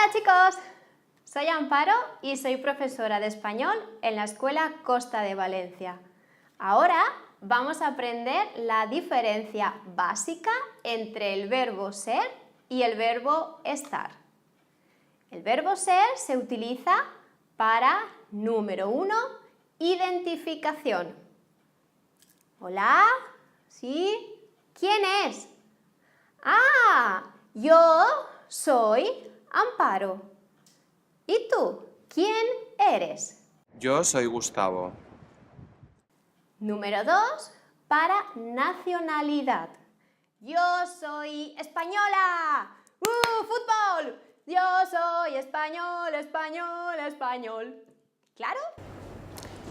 Hola chicos, soy Amparo y soy profesora de español en la Escuela Costa de Valencia. Ahora vamos a aprender la diferencia básica entre el verbo ser y el verbo estar. El verbo ser se utiliza para, número 1, identificación. Hola, ¿sí? ¿Quién es? ¡Ah! Yo soy Amparo. ¿Y tú? ¿Quién eres? Yo soy Gustavo. Número 2, para nacionalidad. Yo soy española. ¡Fútbol! Yo soy español, español, español. ¿Claro?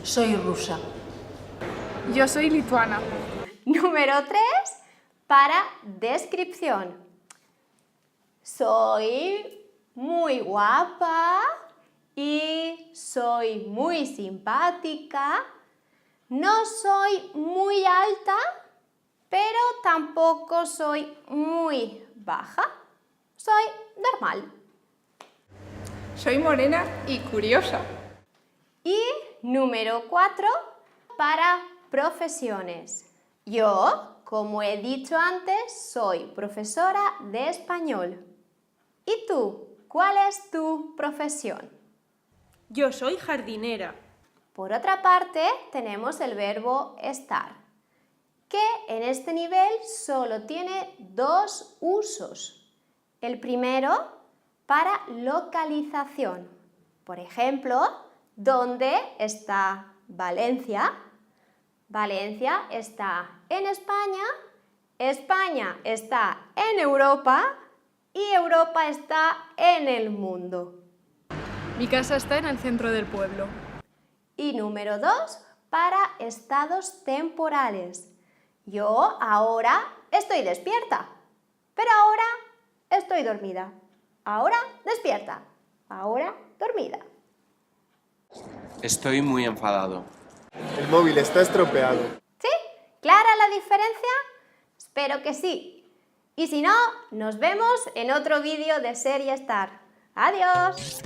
Soy rusa. Yo soy lituana. Número 3, para descripción. Soy muy guapa y soy muy simpática. No soy muy alta, pero tampoco soy muy baja. Soy normal. Soy morena y curiosa. Y número 4, para profesiones. Yo, como he dicho antes, soy profesora de español. ¿Y tú? ¿Cuál es tu profesión? Yo soy jardinera. Por otra parte, tenemos el verbo estar, que en este nivel solo tiene 2 usos. El primero, para localización. Por ejemplo, ¿dónde está Valencia? Valencia está en España, España está en Europa y Europa está en el mundo. Mi casa está en el centro del pueblo. Y número 2, para estados temporales. Yo ahora estoy despierta, pero ahora estoy dormida. Ahora despierta, ahora dormida. Estoy muy enfadado. El móvil está estropeado. ¿Sí? ¿Clara la diferencia? Espero que sí. Y si no, nos vemos en otro vídeo de Ser y Estar. ¡Adiós!